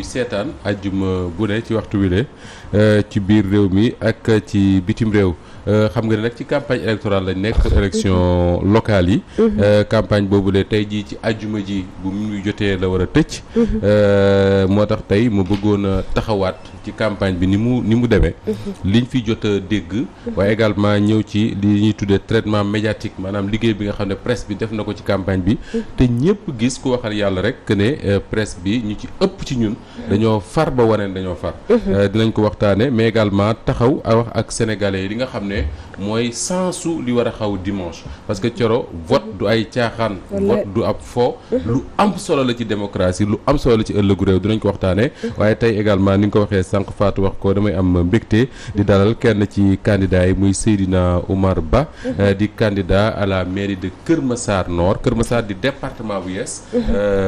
seetaan àjjuma bu ne ci waxtu wi le ci biir réew mi ak ci bitim réew. xam nga ne nag ci campagne électorale lañ nekk pour élection locale yi. campagne boobu de tey jii ci àjjuma ji bu mu jotee la war a tëj. moo tax tey mu bëggoon a taxawaat ci campagne bi ni mu demee. liñ fi jot a dégg. waaye également ñëw ci li ñuy tuddee traitement médiatique maanaam liggéey bi nga xam ne presse bi def na ko ci campagne bi. te ñëpp gis ku waxal yàlla rek que ne presse bi ñu ci ëpp ci ñun. dañoo far ba waneen dañoo far. dinañ ko waxtaane mais également taxaw wax ak sénégalais yi li nga xam ne mooy sensu li war a xaw dimanche parce que Thioro vote du ay caaxaan. vote du ab fo. lu am solo la ci démocratie lu am solo la ci ëllëgu réew dinañ ko waxtaane waaye tey également ni nga ko waxee sànq Fatou wax ko damay am mbégte di dalal kenn ci candidat yi muy Seydina Oumar Ba. di candidat à la mairie de Kër Massar Nord Kër Massar di département bu Yes.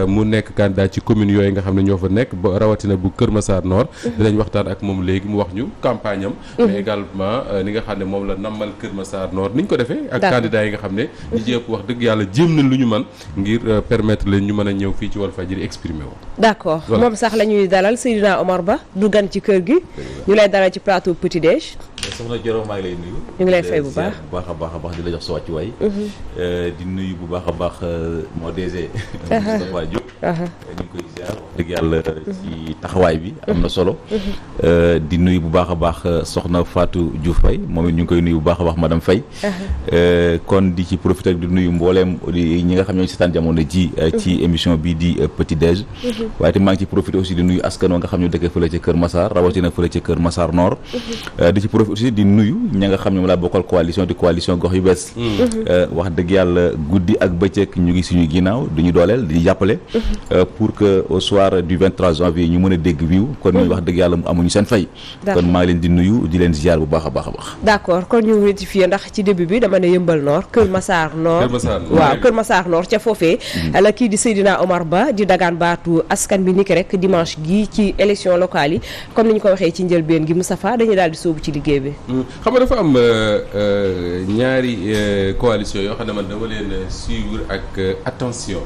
mu nekk candidat ci commune yooyu nga xam ne ñoo fa nekk ba rawatina bu Kër Massar Nord. dinañ waxtaan ak moom léegi mu wax ñu campagne am. mais également ni nga xam ne moom la nammal Kër Massar Nord ni ñu ko defee. ak candidat yi nga xam ne. ñi ci ëpp wax dëgg yàlla jéem nañ lu ñu mën ngir permettre leen ñu mën a ñëw fii ci Walfadjri exprimer wu. d'accord moom sax la ñuy dalal Seydina Oumar Ba du gan ci kër gi. ñu lay dalal ci plateau Petit Déj. soxna Dior maa ngi lay nuyu. ñu ngi lay fay bu baax a baax di la jox sa wàccuwaay. di nuyu bu baax a baax moo DG. Moustapha Diop. ñu ngi koy ziar wax dëgg yàlla ci taxawaay bi am na solo. di nuyu bu baax a baax soxna Fatou Diouf Faye moom it ñu ngi koy nuyu bu baax a baax madame Faye. kon di ci profiter di nuyu mbooleem ñi nga xam ñoo ci seetaan jamono ji ci émission bii di Petit Déj. waaye te maa ngi ci profiter aussi di nuyu askan wa nga xam ñoo dëkkee fële ca Kër Massar rawatina fële ca Kër Massar Nord. di ci profiter aussi di nuyu ña nga xam ñoom laa bokkal coalition gox yu bees. wax dëgg yàlla guddi ak bëccëg ñu ngi suñu ginnaaw du ñu dooleel di jàppale. pour que au soir du 23 janvier ñu mën a dégg wiiw kon ñu wax dëgg yàlla amuñu seen fay. kon maa ngi leen di nuyu di leen ziar bu baax a baax a baax. d'accord kon ñu rectifier ndax ci début bi dama ne Yëmbal Nord Kër Massar Nord. waaw Kër Massar Nord ca foofee. la kii di Seydina Oumar Ba di dagaan baatu askan bi niki rek dimanche gi ci élection locale yi comme ni ñu ko waxee ci njëlbeen gi Moustapha dañuy daal di sóobu ci liggéey bi. xam nga dafa am ñaari coalition yoo xam ne man dama leen suivre ak attention.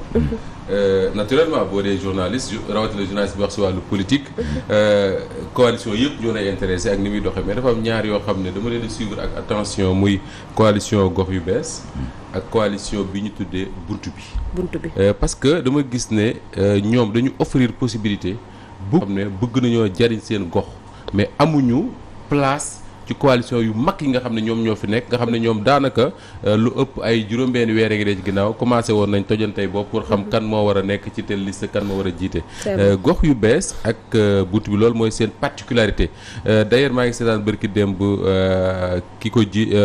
Naturellement boo dee journaliste rawatina journaliste bi wax si wàllu politique. coalition yëpp ñoo lay intéressé ak ni muy doxee mais dafa am ñaar yoo xam ne dama leen suivre ak attention muy coalition gox yu bees. ak coalition bi ñu tuddee buntu bi. parce que dama gis ne ñoom dañu offrir possibilité. bu xam ne bëgg nañoo jariñ seen gox mais amuñu place. ci coalition yu mag yi nga xam ne ñoom ñoo fi nekk nga xam ne ñoom daanaka lu ëpp ay juróom-benn weer ngi dee ci ginnaaw commencé woon nañ tojantey bopp pour xam kan moo war a nekk ci telle liste kan moo war a jiite gox yu bees ak buntu bi loolu mooy seen particularité d'ailleurs maa ngi seetaan bërki démb ki ko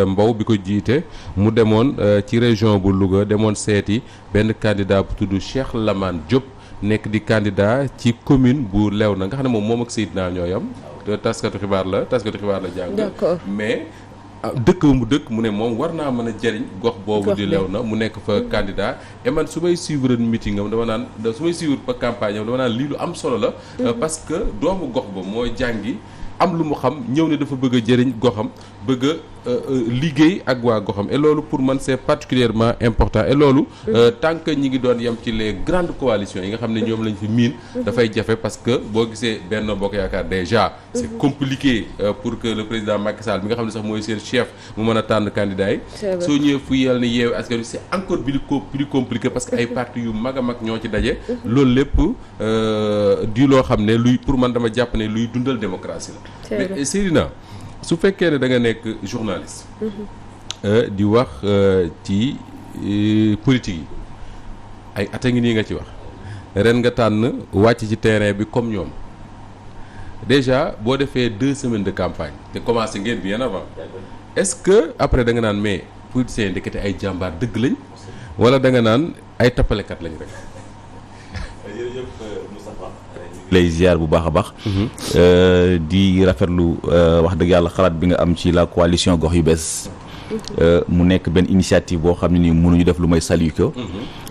Mbow bi ko jiite mu demoon ci région bu Louga demoon seeti benn candidat bu tudd Cheikh Lamane Diop nekk di candidat ci commune bu Léona nga xam ne moom ak Seydina ñoo yam taskatu xibaar la jàng mais dëkk mu ne moom war naa mën a jëriñ gox boobu di Léona mu nekk fa candidat et man su may suivre meeting am dama naan su may suivre pa campagne am dama naan lii lu am solo la parce que doomu gox ba moo jàngi am lu mu xam ñëw ne dafa bëgg a jëriñ goxam bëgg a liggéey ak waa goxam et loolu pour man c'est particulièrement important et loolu tant que ñi ngi doon yem ci les grandes coalitions yi nga xam ne ñoom lañ fi miin dafay jafe parce que boo gisee Benno Bokk Yaakaar déjà c'est compliqué pour que le président Macky Sall mi nga xam ne sax mooy seen chef mu mën a tànn candidat yi soo ñëwee fu yàlla ne Yewwi Askan Wi c'est encore plus compliqué parce que ay partis yu mag a mag ñoo ci daje loolu lépp di loo xam ne luy pour man dama jàpp ne luy dundal démocratie la mais Seydina su fekkee ne da nga nekk journaliste di wax ci politique yi ay at a ngi nii nga ci wax ren nga tànn wàcc ci terrain bi comme ñoom déjà boo defee 2 semaines de campagne te commencé ngeen bien avant est-ce que après da nga naan mais politiciens ndekete ay jàmbaar dëgg lañ wala da nga naan ay tappalekat lañ rek. lay ziar bu baax a baax. di rafetlu wax dëgg yàlla xalaat bi nga am ci la coalition gox yu bees. mu nekk benn initiative boo xam ne nii mënuñu def lu may saluer ko.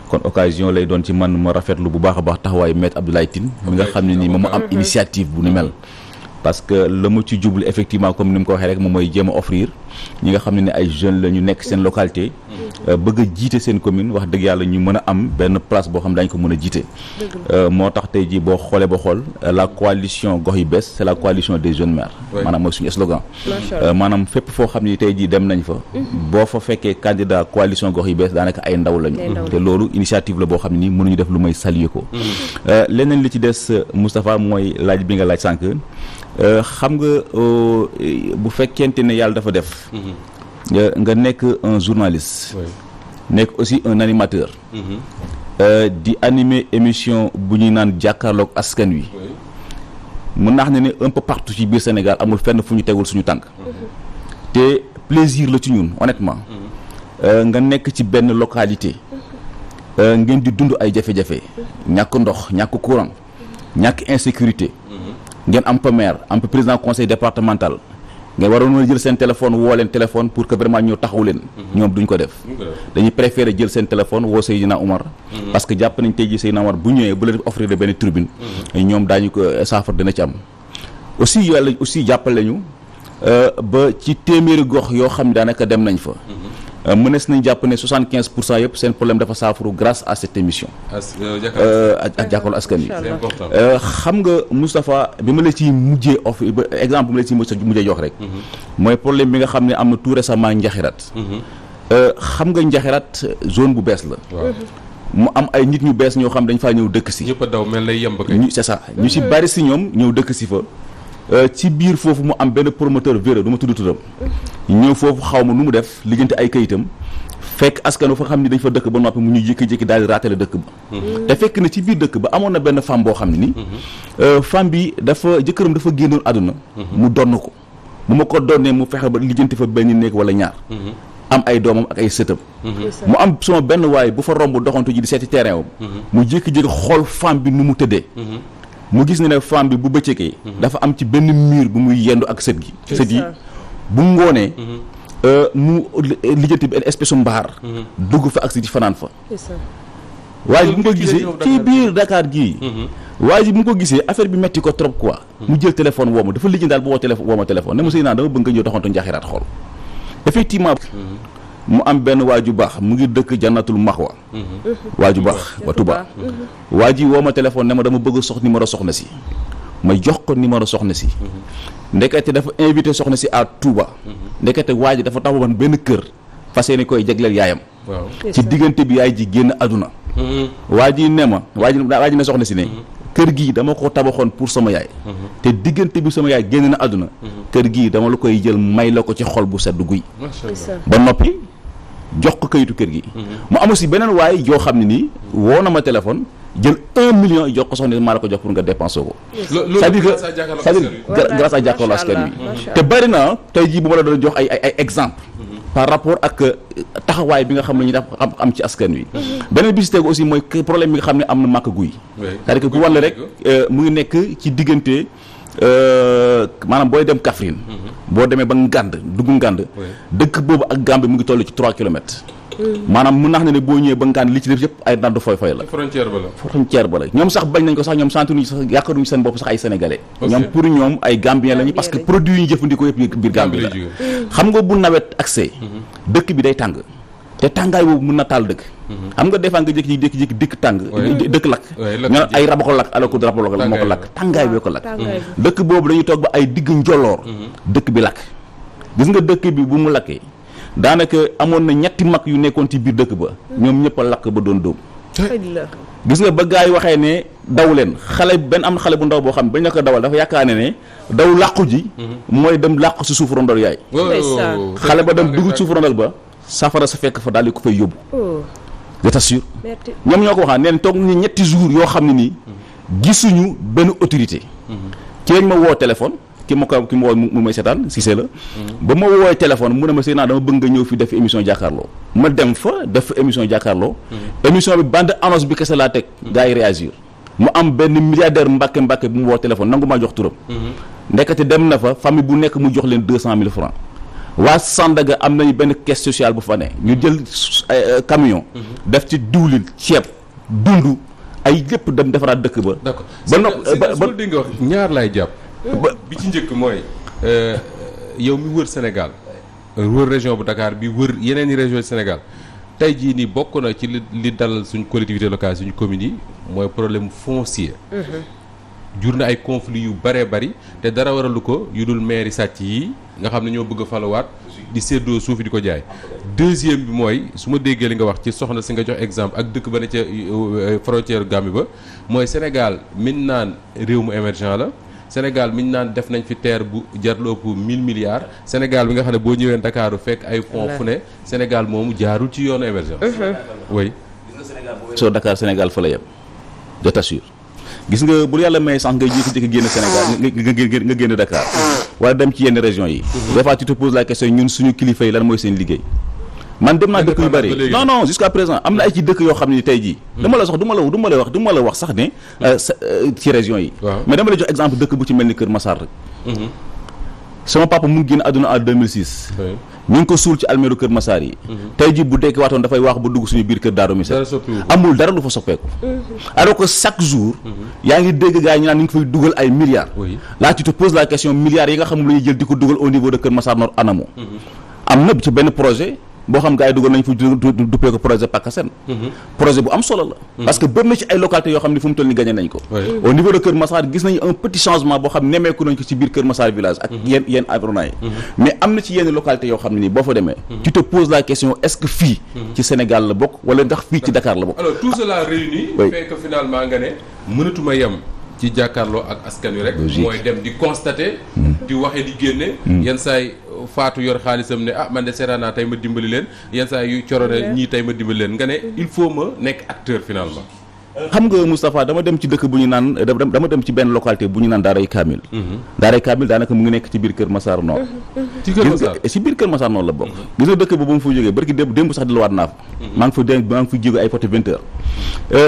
kon occasion lay doon ci man ma rafetlu bu baax a baax taxawaayu Maître Abdoulaye Tine mi nga xam ne nii moom ma am initiative bu ni mel. parce que la mu ci jublu effectivement comme ni mu ko waxee rek moom mooy jéem a offrir ñi nga xam ne ay jeunes la ñu nekk seen localité bëgg a jiite seen commune wax dëgg yàlla ñu mën a am benn place boo xam ne dañ ko mën a jiite moo tax tey jii boo xoolee ba xool la coalition gox yu bees c'est la coalition des jeunes maires maanaam mooy suñu slogan maanaam fépp foo xam ne tey jii dem nañ fa boo fa fekkee candidat coalition gox yu bees daanaka ay ndaw lañu te loolu initiative la boo xam ne nii mënuñu def lu may saluer ko leneen li ci des Moustapha mooy laaj bi nga laaj sànq xam nga bu fekkente ne yàlla dafa def nga nekk un journaliste nekk aussi un animateur di animer émission bu ñuy naan jàkkaarloog askan wi mën naa xam ne un peu partout ci biir Sénégal amul fenn fu ñu tegul suñu tànk te plaisir la ci ñun honnêtement nga nekk ci benn localité ngeen di dund ay jafe-jafe ñàkk ndox ñàkk courant ñàkk insécurité ngeen am pa maire am pa président conseil départemental ngeen waroon a jël seen téléphone woo leen téléphone pour que vraiment ñoo taxaw leen ñoom duñ ko def dañuy préférer jël seen téléphone woo Seydina Oumar parce que jàpp nañ tey ji Seydina Oumar bu ñëwee bu leen offrir de benn tribune ñoom daañu ko saafara dina ci am aussi yàlla aussi jàppale ñu ba ci téeméeri gox yoo xam ne daanaka dem nañ fa mënees nañ jàpp ne 75% yëpp seen problème dafa saafaru grâce à cette émission ak jàkkaarloo askan wi xam nga Moustapha bi ma la ciy mujjee exemple bi ma la ciy mujjee jox rek mooy problème bi nga xam ne am na tout récemment Njaxirat xam nga Njaxirat zone bu bees la mu am ay nit ñu bees ñoo xam dañ faa ñëw dëkk si ñëpp a daw mel lay yemb kay c'est ça ñu si bari si ñoom ñëw dëkk si fa ci biir foofu mu am benn promoteur véreux du ma tudd turam ñëw foofu xaw ma nu mu def lijjanti ay kayitam fekk askan wi fa xam ni dañ fa dëkk ba noppi mu ñu jékki-jékki daal di raatale dëkk ba te fekk na ci biir dëkk ba amoon na benn femme boo xam ne ni femme bi dafa jëkkëram dafa génnoon àdduna mu donn ko bu ma ko donnee mu fexe ba lijjanti fa benn néeg wala ñaar am ay doomam ak ay sëtam mu am sama benn waay bu fa romb doxantu ji di seeti terrain wam mu jékki-jékki xool femme bi nu mu tëddee mu gis ne femme bi bu bëccëgee dafa am ci benn mur bu muy yendu ak sët yi bu ngoonee mu lijjanti benn espèce mbaar dugg fa ak si di fanaan fa waaye bi mu ko gisee ci biir Dakar gii waaye bi mu ko gisee affaire bi metti ko trop quoi mu jël téléphone woo ma dafa lijjanti daal bu woo ma téléphone ne ma sëy naa dama bëgg nga ñëw doxantu Njaxiraat xool effectivement mu am benn waaju baax mu ngi dëkk Jannatul Maxwa waaju baax wa Touba waa ji woo ma téléphone ne ma dama bëgg numéro soxna si ma jox ko numéro soxna si ndekete dafa invité soxna si à Touba ndekete waa ji dafa taxawoon benn kër fas yéene koy jagleel yaayam ci diggante bi yaay ji génn àdduna waa ji ne ma waa ji ne soxna si ne kër gii dama ko tabaxoon pour sama yaay te diggante bi sama yaay génn na àdduna kër gii dama la koy jël may la ko ci xol bu sedd guy ba noppi jox ko kayitu kër gi mu am aussi beneen waay yoo xam ne nii woo na ma téléphone jël 1 million jox ko soxna maa la ko jox pour nga dépensé ko c'est-à-dire grâce à jàkkaarloo askan wi te bari na tey jii bu ma la doon jox ay exemple par rapport ak taxawaay bi nga xam ne ñu def am ci askan wi beneen bi si tegu aussi mooy problème bi nga xam ne am na màkk guy c'est-à-dire que ku wàll rek mu ngi nekk ci diggante maanaam booy dem Kaffrine boo demee ba Ngand dugg Ngand dëkk boobu ak Gambie mu ngi toll ci 3 kilomètres maanaam mun naa ne boo ñëwee ba Ngand li ci def yëpp ay ndandu foy la frontière ba la ñoom sax bañ nañ ko sax ñoom santuñu sax yaakaaruñu seen bopp sax ay sénégalais ñoom pour ñoom ay Gambien lañu parce que produit yi ñu jëfandikoo yëpp biir Gambie la xam nga bu nawet accès dëkk bi day tàng te tàngaay boobu mën na taal dëkk xam nga des fois nga jékki-jékki dëkk tàng dëkk lakk nga ay raba ko lakk alors que raba moo ko lakk tàngaay bee ko lakk dëkk boobu dañuy toog ba ay digg njoloor dëkk bi lakk gis nga dëkk bi bu mu lakkee daanaka amoon na ñetti mag yu nekkoon ci biir dëkk ba ñoom ñëpp a lakk ba doon dóom gis nga ba gars yi waxee ne daw leen xale xale bu ndaw boo xam ne bañ na ko dawal dafa yaakaar ne daw làqu ji mooy dem làqu si suuf rondal yaay xale ba dem dugg suuf rondal ba safara sa fekk fa daal di ko fay yóbbu je t'assure ñoom ñoo ko waxaa neen toog ni ñetti jours yoo xam ne nii gisuñu benn autorité ci lañ ma woo téléphone ki ma woo mu may seetaan Cissé la ba ma woowee téléphone mu ne ma sëy naa dama bëgg nga ñëw fi def émission jàkkaarloo ma dem fa def émission jàkkaarloo émission bi bande annonce bi kese laa teg gars yi réagir mu am benn milliardaire Mbàkke bu mu woo téléphone nangu maa jox turam ndekete dem na fa famille bu nekk mu jox leen 200 000 francs waa Sandaga am nañu benn caisse sociale bu fa ne ñu jël camion def ci diwlin ceeb dund ay lépp dem defaraat dëkk ba d'accord ba di nga wax ñaar laay jàpp bi ci njëkk mooy yow mi wër Sénégal wër région bu Dakar bi wër yeneen i région du Sénégal tey jii nii bokk na ci li dalal suñ collectivité locale suñu communes yi mooy problème foncier. jur na ay conflits yu bëree bëri te dara waralu ko yu dul mairie sàcc yi nga xam ne ñoo bëgg a falawaat di séddoo suuf di ko jaay. deuxième bi mooy su ma déggee li nga wax ci soxna si nga jox exemple ak dëkk ba ne ca frontière Gambie ba mooy Sénégal min naan réew mu émergent la. Sénégal mi ñu naan def nañ fi terre bu jar lu ëpp 1000 milliards Sénégal bi nga xam ne boo ñëwee Dakar fekk ay fonds fu ne Sénégal moomu jaarul ci yoonu émergence. oui. gis nga Sénégal boo soo Dakar Sénégal fa la yem je t'assure gis nga bu yàlla may sax ngay jékki-jékki génn Sénégal nga génn Dakar wala dem ci yenn régions yi. des fois tu te poses la question ñun suñu kilifa yi lan mooy seen liggéey. man dem naa dëkk yu bëri non jusqu'à présent am na ay ci dëkk yoo xam ne tey jii dama la sax du ma la wax sax ne ci région yi mais dama la jox exemple dëkk bu ci mel ni Kër Massar rek sama papa mu ngi génn àdduna en 2006 ñu ngi ko suul ci almeeru Kër Massar yi tey jii bu dekki waatoon dafay wax ba dugg suñu biir kër Daaru Misel amul dara lu fa soppeeku alors que chaque jour yaa ngi dégg gars yi ñu naan ñu ngi fay dugal ay milliards là tu te poses la question milliards yi nga xam la ñuy jël di ko dugal au niveau de Kër Massar Nord anamu am na ci benn projet boo xam gars yi dugal nañ fa duppee ko projet PACASEN projet bu am solo la parce que bëri na ci ay localités yoo xam ne fu mu toll ni gagné nañ ko au niveau de Kër Massar gis nañu un petit changement boo xam nemmeeku nañ ko ci biir Kër Massar village ak yenn environnants yi mais am na ci yenn localités yoo xam ne nii boo fa demee tu te poses la question est-ce que fii ci Sénégal la bokk wala ndax fii ci Dakar la bokk alors tout cela réuni fait que finalement nga ne mënatuma yem ci jàkkaarloo ak askan wi rek mooy dem di constater di waxe di génne yenn saay faatu yor xaalisam ne man de seetaan naa tey ma dimbali leen yenn saa yu corone ñii tey ma dimbali leen nga ne il faut ma nekk acteur finalement. xam nga Moustapha dama dem ci dëkk bu ñu naan dama dem ci benn localité bu ñu naan Daaray Kamil. Daaray Kamil daanaka mu ngi nekk ci biir Kër Massar Nord. ci Kër Massar ci biir Kër Massar Nord la bokk. gis nga dëkk boobu mu fa jógee barki démb sax delluwaat naa fa. maa ngi fa jóge ay côté 20h.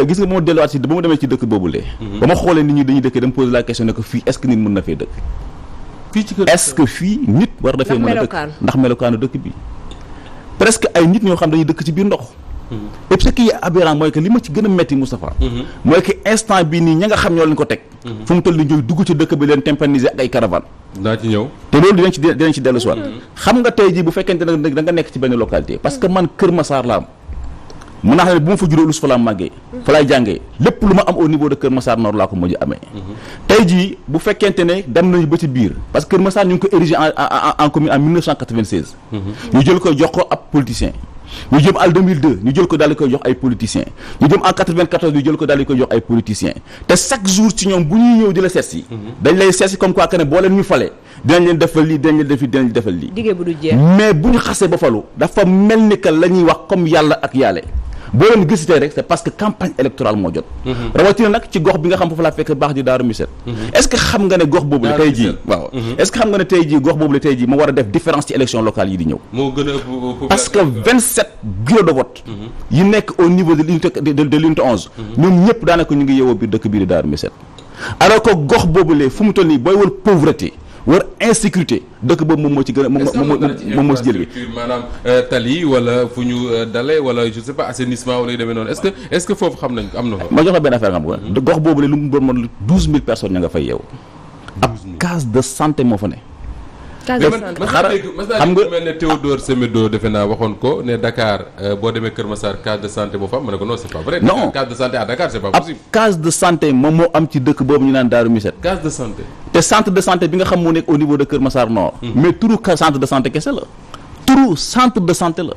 gis nga ba ma delluwaat ba ma demee ci dëkk boobu lee. ba ma xoolee nit ñi dañuy dëkk dama poser la question ne que fii est-ce que nit mën na fee dëkk. est-ce que fii nit war dafee mën a dëkk ndax melokaanu dëkk bi presque ay nit ñoo xam dañuy dëkk ci biir ndox et ce qui est aberrant mooy que li ma ci gën a metti Moustapha mooy que instant bii nii ña nga xam ñoo leen ko teg fu mu toll ni ñooy dugg ci dëkk bi leen tympaniser ak ay caravane naa ci ñëw te loolu dinañ ci dellu si waat xam nga tey jii bu fekkente ne da nga nekk ci benn localité parce que man Kër Massar la am mun naa xam ne bu ma fa juróo lus fa laa màggee fa laay jàngee lépp lu ma am au niveau de Kër Massar Nord laa ko mujj amee tey jii bu fekkente ne dem nañu ba ci biir parce que Kër Massar ñu ngi ko érigé en commune en 1996 ñu jël ko jox ko ab politicien ñu jëm en 2002 ñu jël ko daal di koy jox ay politiciens ñu jëm en 94 ñu jël ko daal di koy jox ay politiciens te chaque jour ci ñoom bu ñuy ñëw di la seet si dañ lay seet si comme quoi que ne boo leen ñu fale dinañ leen defal lii dinañ leen def lii dinañ leen defal lii diggé bu du jeex mais bu ñu xasee ba falu dafa mel ni que la ñuy wax comme yàlla ak yàlla boo leen gisitee rek c'est parce que campagne électorale moo jot rawatina nag ci gox bi nga xam foofu laa fekk baax di Daaru Misel est-ce que xam nga ne gox boobu la tey jii waaw est-ce que xam nga ne tey jii gox boobu la tey jii moo war a def différence ci élection locale yi di ñëw moo gën a parce que 27 bureaux de vote yi nekk au niveau de l'unité 11 ñoom ñëpp daanaka ñu ngi yeewoo biir dëkk bii di Daaru Misel alors que gox boobu lee fu mu toll nii booy wër pauvreté war insécurité dëkk boobu moom moo ci gën a moom moo ci jël bi maanaam tali wala fu ñu dalee wala je sais pas assainissement wala yu demee noonu est-ce que foofu xam nañ ko am na fa. ma jox la benn affaire nga xam nga gox boobu la lu mu doon mën 12000 personnes ña nga fay yeewu. ab case de santé moo fa ne. xam nga mel ne Théodore Semedo defe naa waxoon ko ne Dakar boo demee Kër Massar case de santé boo fa am ma ne ko non c'est pas vrai. non case de santé à Dakar c'est pas possible. ab case de santé moom moo am ci dëkk boobu ñu naan Daaru Misel. case de santé. te centre de santé bi nga xam moo nekk au niveau de Kër Massar Nord. mais turu centre de santé kese la. turu centre de santé la.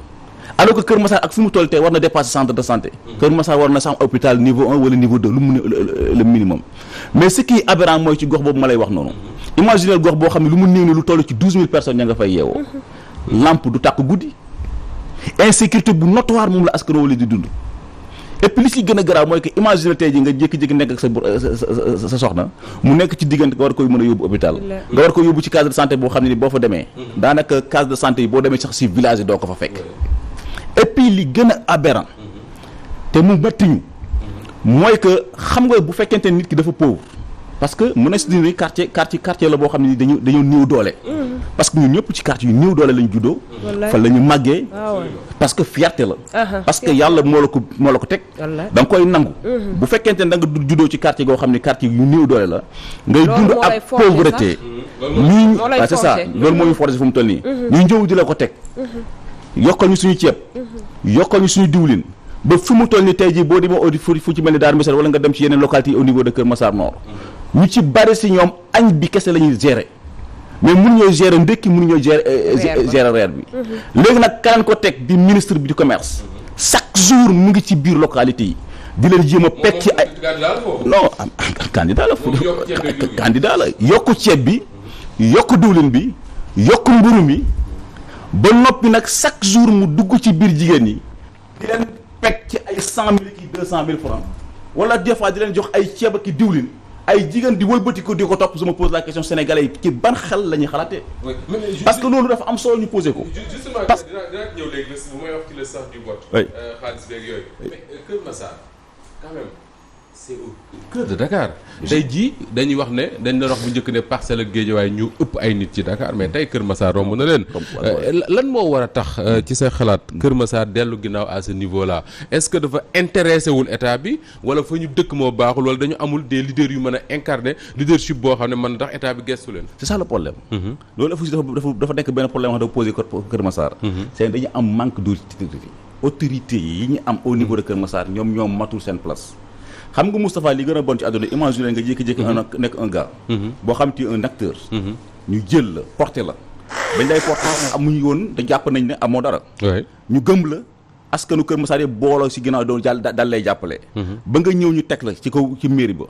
alors que Kër Massar ak fi mu toll tey war na dépasser centre de santé. Kër Massar war na sax hôpital niveau 1 wala niveau 2 lu mu le minimum. mais ce qui est aberrant mooy ci gox boobu ma lay wax noonu. imaginez gox boo xam ne lu mu néew ne lu toll ci 12000 personnes ña nga fay yeewoo. lampe du tàkk guddi. insécurité bu notoire moom la askan wala di dund. et puis li ci gën a garaaw mooy que imaginer tey ji nga jékki-jékki nekk ak sa soxna mu nekk ci diggante nga war koy mën a yóbbu hôpital nga war ko yóbbu ci case de santé boo xam ne ni boo fa demee daanaka case de santé yi boo demee sax si village yi doo ko fa fekk et puis li gën a aberrant te mu mettiñu mooy que xam nga bu fekkente nit ki dafa pauvre parce que mën na si dindi quartier la boo xam ne dañoo néew doole parce que ñun ñëpp ci quartier yu néew doole lañ juddoo fa la ñu màggee parce que fierté la parce que yàlla moo la ko teg da nga koy nangu bu fekkente ne da nga juddoo ci quartier goo xam ne quartier yu néew doole la ngay dund ak pauvreté c'est ça loolu moo ñu forcé fu mu toll nii ñu njëw di la ko teg yokkal ñu suñu ceeb yokkal ñu suñu diwlin ba fu mu toll nii tey jii boo demee audi fu ci mel ni Darou Missirah wala nga dem ci yeneen localité au niveau de Kër Massar Nord ñu ci bari si ñoom añ bi kese la ñuy gérer mais mënuñoo gérer ndekki mënuñoo gérer reer bi léegi nag kanaan ko teg di ministre bi du commerce chaque jour mu ngi ci biir localité yi di leen jéem a pecc ci ay non candidat la candidat la yokku ceeb bi yokk diwlin bi yokk mburu mi ba noppi nag chaque jour mu dugg ci biir jigéen ñi di leen pecc ci ay 100 000 ki 200 000 francs wala des fois di leen jox ay ceeb ak diwlin ay jigéen di wëlbati ko di ko topp. je me pose la question sénégalais yi ci ban xel la ñuy xalaatee. parce que loolu dafa am solo ñu posé ko. justement dinaa ñëw léegi bu may wax ci le sens du vote. xaalis beeg yooyu. mais Kër Massar quand même c'est au cœur de Dakar. tey jii dañuy wax ne dañ doon wax bu njëkk ne Parcelles ak Guédiawaye ñu ëpp ay nit ci Dakar mais tey Kër Massar romb na leen. lan moo war a tax ci sa xalaat Kër Massar dellu ginnaaw à ce niveau là est-ce que dafa intéressé wul état bi wala fa ñu dëkk moo baaxul wala dañu amul des leaders yu mën a incarner leadership boo xam ne mën na tax état bi gestu leen. c'est ça le problème. loolu aussi dafa nekk benn problème wax dafa posé Kër Massar. c'est dañu am manque d'autorité yi ñu am au niveau de Kër Massar ñoom matul seen place. xam nga Moustapha li gën a bon ci àdduna imaginer nga jékki-jékki nekk un gars boo xam te un acteur ñu jël la porté la dañ lay porté amuñu woon da jàpp nañ ne amoo dara ñu gëm la askanu Kër Massar yëpp booloo si ginnaaw doon jàll dal lay jàppale ba nga ñëw ñu teg la ci kaw ci mairie ba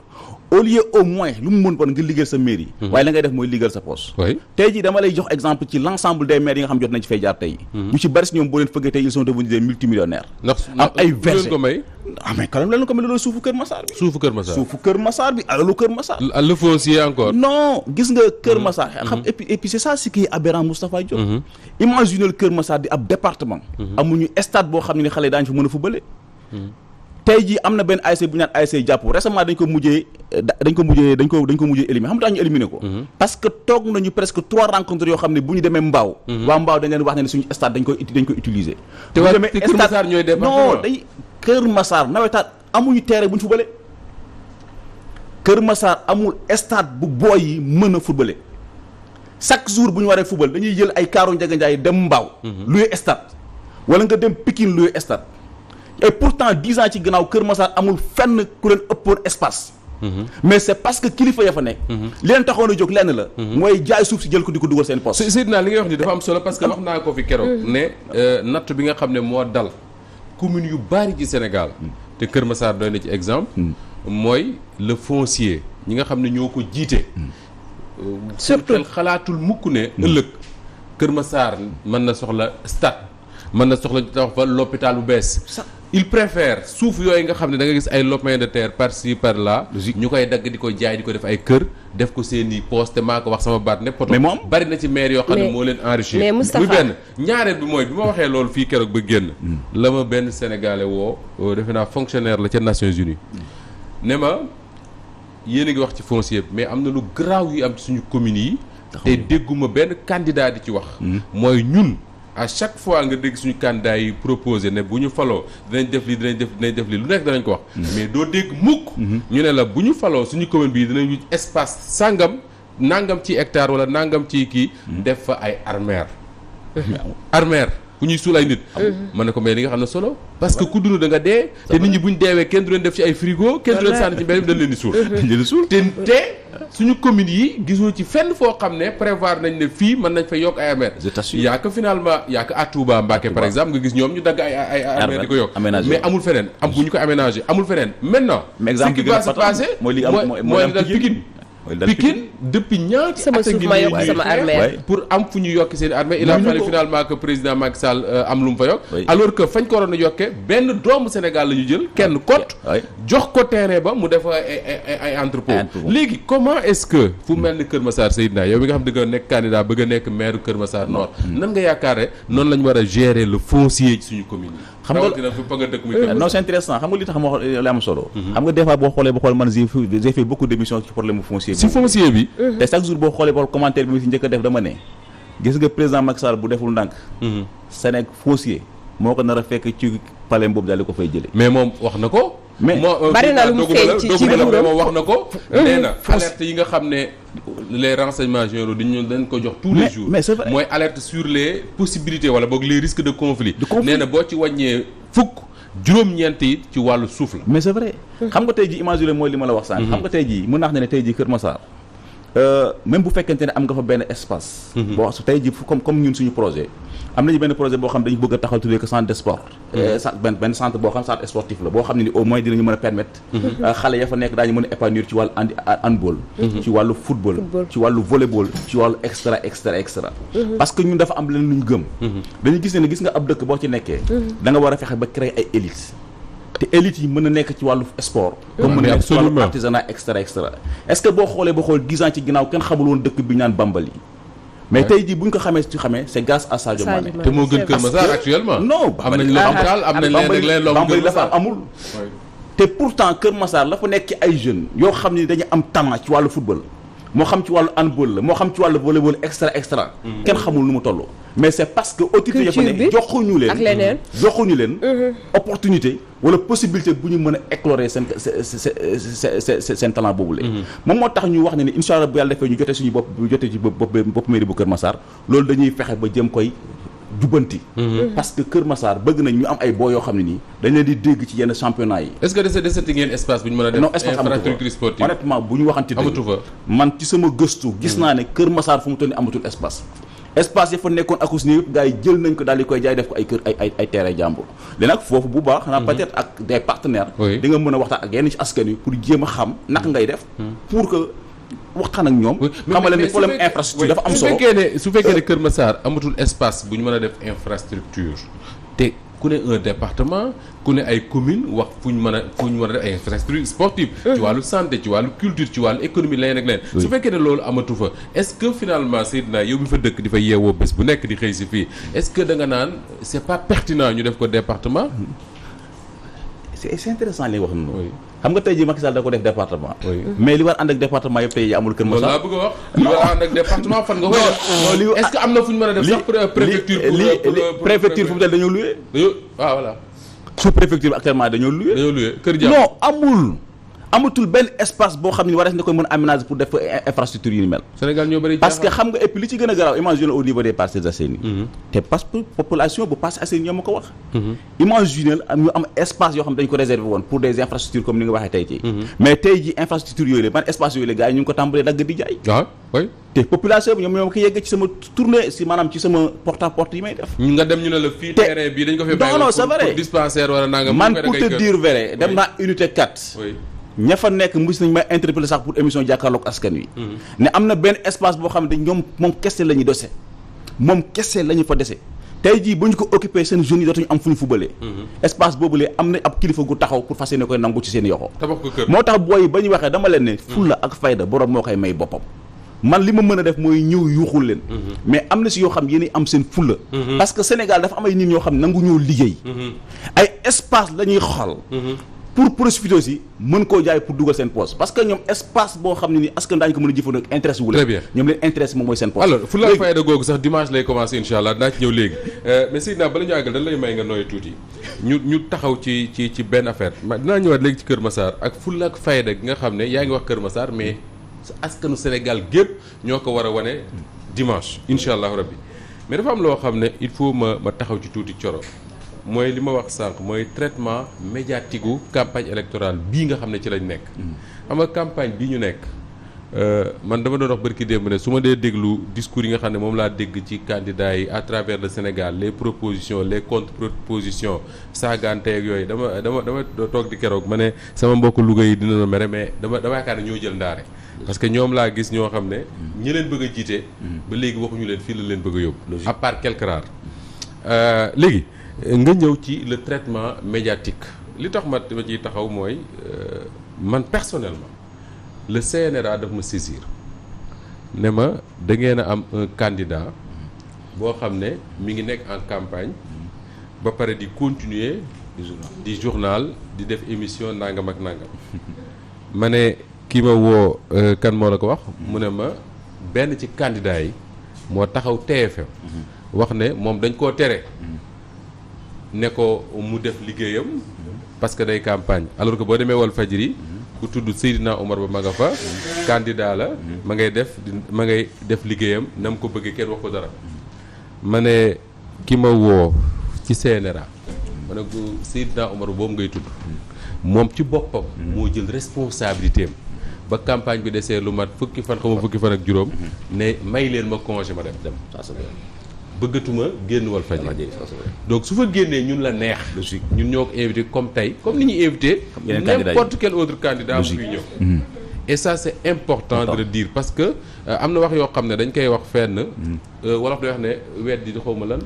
au lieu au moins lu mu mën bon nga liggéeyal sa mairie waaye la ngay def mooy liggéeyal sa poste tey jii dama lay jox exemple ci l'ensemble des maires yi nga xam jot nañ ci fay jaar tey ñu ci bari si ñoom boo leen fëggee tey ils sont devenus des multimillionnaires am ay versé mais quand même leen ko may loolu suufu Kër Massar bi suufu Kër Massar bi alalu Kër Massar le foncier encore non gis nga Kër Massar xam et puis c'est ça ce qui est aberrant Moustapha Diop imaginez Kër Massar di ab département amuñu stade boo xam ne ni xale yi daañu fa mën a footballé tey jii am na benn ASC bu ñu naan ASC jàpp récemment dañ ko mujjee éliminer xam nga tax ñu éliminer ko parce que toog nañu presque 3 rencontres yoo xam ne bu ñu demee Mbao waa Mbao dañ leen wax ne suñu stade dañ koy utiliser te waa Kër Massar ñooy département non day Kër Massar nawetaan amuñu terrain bu ñu footballé Kër Massar amul stade bu booy yi mën a footballé chaque jour bu ñu waree football dañuy jël ay kaaru njaganjaay dem Mbao loué stade wala nga dem Pikine loué stade et pourtant 10 ans ci gannaaw Kër Massar amul fenn ku leen ëppoon espace mais c'est parce que kilifa ya fa nekk li leen taxoon a jóg lenn la mooy jaay suuf si jël ko di ko dugal seen poste Seydina li ngay wax ni dafa am solo parce que wax naa ko fi keroog ne natt bi nga xam ne moo dal commune yu bari ci Sénégal te Kër Massar doy na ci exemple mooy le foncier ñi nga xam ne ñoo ko jiite surtout xalaatul mukk ne ëllëg Kër Massar mën na soxla stade mën na soxla tax fa l'hôpital bu bees il préfère suuf yooyu nga xam ne da nga gis ay lopin de terre par ci par là ñu koy dagg di ko jaay di ko def ay kër def ko seeni poste te maa ko wax sama baat ne poto bari na ci maire yoo xam ne moo leen enrichir muy benn ñaareel bi mooy bi ma waxee loolu fii keroog ba génn la ma benn sénégalais woo defe naa fonctionnaire la ca Nations Unies ne ma yéen a ngi wax ci foncier mais am na lu garaaw yu am ci suñu communes yi te dégguma benn candidat di ci wax mooy ñun à chaque fois nga dégg suñu candidat yi proposé ne bu ñu faloo dinañ def lii dinañ def lii lu nekk danañ ko wax mais doo dégg mukk ñu ne la bu ñu faloo suñu commune bii dinañ wut espace sàngam nangam ci hectare wala nangam ci kii def fa ay armère bu ñuy suul ay nit ma ne ko mais li nga xam ne solo parce que ku dund da nga dee te nit ñi buñ deewee kenn du leen def ci ay frigo kenn du leen sànni ci mbedd dañ leen di suul te suñu communes yi gisoo ci fenn foo xam ne prévoir nañ ne fii mën nañ fa yokk ay armère yaa que finalement yaa que à Touba Mbacké par exemple nga gis ñoom ñu dagg ay armère di ko yokk mais amul feneen am bu ñu ko aménager amul feneen maintenant ce qui va se passer mooy li dal Pikine depuis ñaati at a ngi nii sama armée pour am fu ñu yokki seen armée il a fallu finalement que président Macky Sall am lu mu fa yokk alors que fañ ko waroon a yokkee benn doomu Sénégal la ñu jël kenn cote jox ko terrain ba mu def ay entrepôt léegi comment est-ce que fu mel ni Kër Massar Seydina yow mi nga xam ne nga nekk candidat bëgg a nekk maire Kër Massar Nord nan nga yaakaare noonu la ñu war a gérer le foncier ci suñu commune yi xam nga fa nga dëkk muy non c'est intéressant xam nga li tax ma wax la am solo xam nga des fois boo xoolee man j'ai fait beaucoup d'émissions ci problème foncier si foncier bi te chaque jour boo xoolee ba commentaire bi mu si njëkk a def dama ne gis nga président Macky Sall bu deful ndànk Sénégal foncier moo ko nar a fekk ci palais boobu daal di ko fay jëlee mais moom wax na ko mais bari na lu mu feeñ ci moom wax na ko. nee na alerte yi nga xam ne les renseignements généraux dañ ko jox tous les jours. mais c'est vrai mooy alerte sur les possibilités wala boog les risques de conflit. nee na boo ci wàññee fukk juróom-ñeent yi ci wàllu suuf la. mais c'est vrai. xam nga tey jii imaginer mooy li ma la wax sànq. xam nga tey jii mën naa ne tey jii Kër Massar même bu fekkente ne am nga fa benn espace. boo su tey jii comme ñun suñu projet. am nañu benn projet boo xam dañu bëgg a taxaw tuddee ko centre de sport. benn centre boo xam centre sportif la boo xam ne ni au moins dinañu mën a permettre. xale ya fa nekk daañu mën a épanouir ci wàllu handball. ci wàllu football. ci wàllu volleyball ci wàllu extra. parce que ñun dafa am leneen lu ñu gëm. dañu gis ne gis nga ab dëkk boo ci nekkee. da nga war a fexe ba créer ay élites. te élites yi mën a nekk ci wàllu sport. comme mën a nekk ci wàllu artisanat extra. est-ce que boo xoolee ba xool 10 ans ci ginnaaw kenn xamul woon dëkk bi ñu naan Bambali. mais tey jii bu ñu ko xamee c'est grâce à Sadio Mané. te moo gën Kër Massar actuellement. non am nañ local am nañ leen loo Bambali dafa amul. te pourtant Kër Massar la fa nekk ci ay jeunes yoo xam ni dañu am talent ci wàllu football. moo xam ci wàllu handball la moo xam ci wàllu volleyball extra. kenn xamul nu mu toll. mais c'est parce que autorité ya fa ne joxuñu leen opportunité wala possibilité bu ñu mën a éclairer seen talent boobu la moom moo tax ñu wax ne ni incha allah bu yàlla defee ñu jotee suñu ci bopp mairie bu Kër Massar loolu dañuy fexe ba jëm koy jubanti. Parce que Kër Massar bëgg nañ ñu am ay boo yoo xam ne nii dañ leen di dégg ci yenn championnat yi. est-ce que desati ngeen espace bu ñu mën a def. non espace infrastructure sportive honnêtement bu ñu waxante amatu fa man ci sama gëstu gis naa ne Kër Massar fu mu toll nii amatul espace ya fa nekkoon akus ni yëpp gars yi jël nañ ko daal di koy jaay def ko ay kër ay terrain jàmbur léegi nag foofu bu baax xanaa peut-être ak des partenaires di nga mën a waxtaan ak yenn ci askan wi pour jéem a xam naka ngay def pour que waxtaan ak ñoom xamal leen ni problème infrastructure dafa am solo su fekkee ne Kër Massar amatul espace bu ñu mën a def infrastructure te ku ne un département ku ne ay commune wax fu ñu mën a def ay infrastructure sportive ci wàllu santé ci wàllu culture ci wàllu économie leneen ak leneen su fekkee ne loolu amatu fa est-ce que finalement Seydina yow mi fa dëkk di fa yeewoo bés bu nekk di xëy si fii est-ce que da nga naan c'est pas pertinent ñu def ko département c'est intéressant li wax noonu xam nga tey jii Macky Sall da ko def département mais li war ànd ak département yëpp tey jii amul Kër Massar laa bëgg a wax li war ànd ak département fan nga koy def est-ce que am na fu ñu mën a def sax préfecture préfecture fu mu del dañoo loué waaw voilà sous préfecture bi actuellement dañoo loué kër jàmm non amatul benn espace boo xam ne war na koy mën a aménager pour def infrastructure yu ni mel. Sénégal ñoo bëri parce que xam nga et puis li ci gën a garaaw imagine au niveau des Parcelles Assainies te parce que population bu Parcelles Assainies ñoo ma ko wax. imagine ñu am espace yoo xam ne dañu ko réserver woon pour des infrastructures comme ni nga waxee tey jii. mais tey jii infrastructure yooyu la ban espace yooyu la gars yi ñu ngi ko tàmbalee dagg di jaay. waaw oui. te population bi ñoom ñoo ko yegg ci sama tournée si maanaam ci sama porte à porte yi may def. nga dem ñu ne la fii terrain bi dañ ko fi bàyyi pour dispensaire wala nangam. man pour te dire vrai dem naa unité 4. ña fa nekk mos nañ may interpeller sax pour émission jàkkaarloog askan wi. ne am na benn espace boo xam ne ñoom moom kese la ñu dese. moom kese la ñu fa dese. tey jii bu ñu ko occupé seen jeunes yi dootuñu am fu ñu fubalee. espace boobulee am na ab kilifa gu taxaw pour fas yéene koy nangu ci seen yoxo. moo tax booy ba ñu waxee dama leen ne. fulla ak fayda borom moo koy may boppam. man li ma mën a def mooy ñëw yuuxul leen. mais am na si yoo xam yéen am seen fulla. parce que Sénégal dafa am ay nit ñoo xam nangu ñoo liggéey. ay espace la ñuy xool. pour profiter aussi mën koo jaay pour dugal seen poste parce que ñoom espace boo xam ne ni askan daañu ko mën a jëfandikoo intéressé wu leen. très bien ñoom leen intéressé moom mooy seen poste. alors fulla ak fayda googu sax dimanche lay commencé incha allah dinaa ci ñëw léegi mais Seydina bala ñu àggal dañ lay may nga nooy tuuti ñu taxaw ci benn affaire dinaa ñëwaat léegi ci Kër Massar ak fulla ak fayda gi nga xam ne yaa ngi wax Kër Massar mais askanu Sénégal gépp ñoo ko war a wane dimanche incha allah rabbi mais dafa am loo xam ne il faut ma taxaw ci tuuti coro mooy li ma wax sànq mooy traitement médiatique gu campagne électorale bii nga xam ne ci lañ nekk. xam nga campagne bii ñu nekk man dama doon wax barki démb ne su ma dee déglu discours yi nga xam ne moom laa dégg ci candidats yi à travers le Sénégal les propositions les contre-propositions saagante ak yooyu dama toog di keroog ma ne sama mbokk Louga yi dina na mere mais dama yaakaar ne ñoo jël ndaare. parce que ñoom laa gis ñoo xam ne. ñi leen bëgg a jiite. ba léegi waxuñu leen fii la leen bëgg a yóbbu. à part quelques rares léegi. nga ñëw ci le traitement médiatique li tax ma ciy taxaw mooy man personnellement le CNRA daf ma saisir ne ma da ngeen a am un candidat boo xam ne mi ngi nekk en campagne ba pare di continuer di journal di def émission nangam ak nangam ma ne kii ma woo kan moo la ko wax mu ne ma benn ci candidat yi moo taxaw TFM wax ne moom dañ koo tere ne ko mu def liggéeyam parce que day campagne alors que boo demee Walfadjri ku tudd Seydina Omar Ba ma nga fa candidat la ma ngay def liggéeyam na mu ko bëggee kenn wax ko dara ma ne ki ma woo ci CNRA ma ne ko Seydina Omar Ba boobu ngay tudd moom ci boppam moo jël responsabilité am ba campagne bi desee lu mat fukki fan ak juróom ne may leen ma congé ma dem bëggatuma génn Walfadjri donc su fa génnee ñun la neex ñun ñoo ko invité comme tey comme ni ñuy invité n'importe quel autre candidat bu ñëw et ça c'est important de le dire parce que am na wax yoo xam ne dañ koy wax fenn wolof day wax ne weddi di xawma lan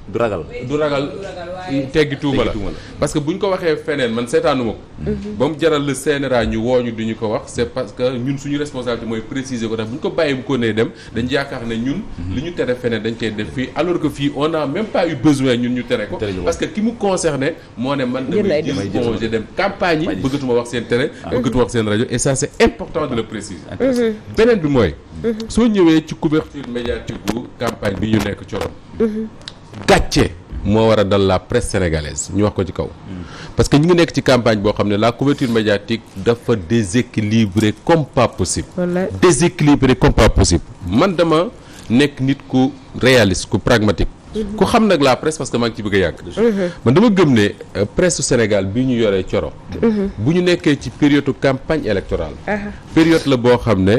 du ragal teggi tuuma la parce que bu ñu ko waxee feneen man seetaanuma ko ba mu jaral le CNRA ñu wooñu duñu ko wax c'est parce que ñun suñu responsabilité mooy préciser ko tax bu ñu ko bàyyi bu ko nee dem dañ yaakaar ne ñun li ñu tere feneen dañ koy def fii alors que fii on n'a même pas eu besoin ñun ñu tere ko parce que ki mu concerné moo ne man damay jël congé dem campagne yi bëggatuma wax seen télé bëggatuma wax seen rajo et ça c'est important de le préciser beneen bi mooy soo ñëwee ci couverture médiatique bu campagne bi ñu nekk Coro gàcce moo war a dal la presse sénégalaise ñu wax ko ci kaw parce que ñu ngi nekk ci campagne boo xam ne la couverture médiatique dafa déséquilibré comme pas possible man dama nekk nit ku réaliste ku pragmatique ku xam nag la presse parce que maa ngi ci bëgg a yàgg man dama gëm ne presse Sénégal bi ñu yoree Coro bu ñu nekkee ci période campagne électorale période la boo xam ne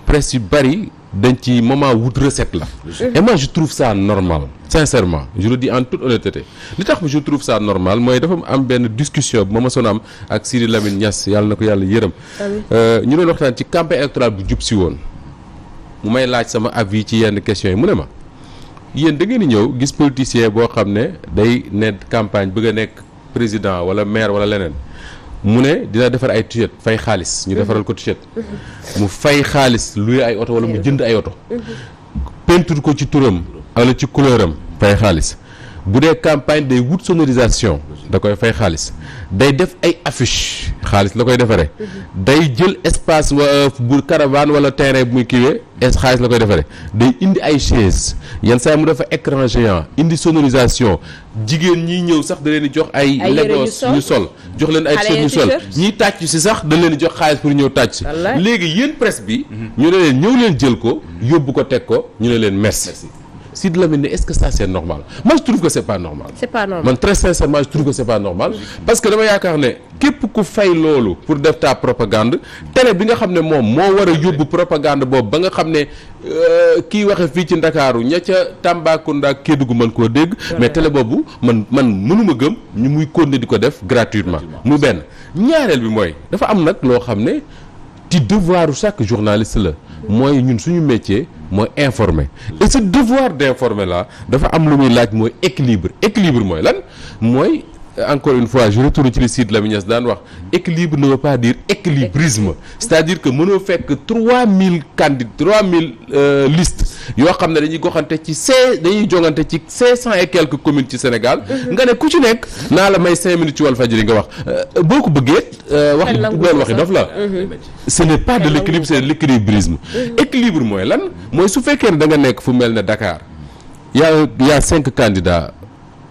presse yu bari dañ ci moment wut recette la et moi je trouve ça normal sincèrement je le dis en toute honnêteté li tax je trouve ça normal mooy dafa am benn discussion bu ma mësoon am ak Sidi Lamine Niass yàlla na ko yàlla yërëm ñu doon waxtaan ci campagne électorale bu jub si woon mu may laaj sama avis ci yenn questions yi mu ne ma yéen da ngeen di ñëw gis politicien boo xam ne day ne campagne bëgg a nekk président wala maire wala leneen mu ne dina defar ay t-shirt fay xaalis ñu defaral ko t-shirt mu fay xaalis luy ay oto wala mu jënd ay oto peinture ko ci turam wala ci couleur am fay xaalis bu dee campagne day wut sonorisation da koy fay xaalis day def ay affiche xaalis la koy defaree day jël espace bu caravane wala terrain bu muy kiiwee xaalis la koy defaree day indi ay chaise yenn saa mu dafa écran géant indi sonorisation jigéen ñi ñëw sax da leen di jox ay legos ñu sol jox leen ay t-shirt ñu sol ñiy tàcc si sax da leen di jox xaalis pour ñëw tàcc si léegi yéen presse bi ñu ne leen ñëw leen jël ko yóbbu ko teg ko ñu ne leen merci Sidi Lamine ne est-ce que ça c'est normal moi je trouve que c'est pas normal man très sincèrement je trouve que c'est pas normal parce que dama yaakaar ne képp ku fay loolu pour def ta propagande télé bi nga xam ne moom moo war a yóbbu propagande boobu ba nga xam ne kii waxe fii ci Ndakaaru ña ca Tambacounda Kédougou mën koo dégg mais télé boobu man mënuma gëm ñu muy continuer di ko def gratuitement mu benn ñaareel bi mooy dafa am nag loo xam ne ci devoiru chaque journaliste la mooy ñun suñu métier mooy informer et ce devoir d'informer là dafa am lu muy laaj mooy équilibre mooy lan mooy encore une fois je retourne ci li Sidi Lamine Niass daan wax équilibre ne veut pas dire équilibrisme c'est-à-dire que mënoo fekk 3000 listes yoo xam ne dañuy goxante ci dañuy jongante ci 500 et quelques communes ci Sénégal nga ne ku ci nekk naa la may 5 minutes ci Walfadjri nga wax boo ko bëggee waxi dof la ce n'est pas de l'équilibre c'est de l'équilibrisme équilibre mooy lan mooy su fekkee ne da nga nekk fu mel ne Dakar y a 5 candidats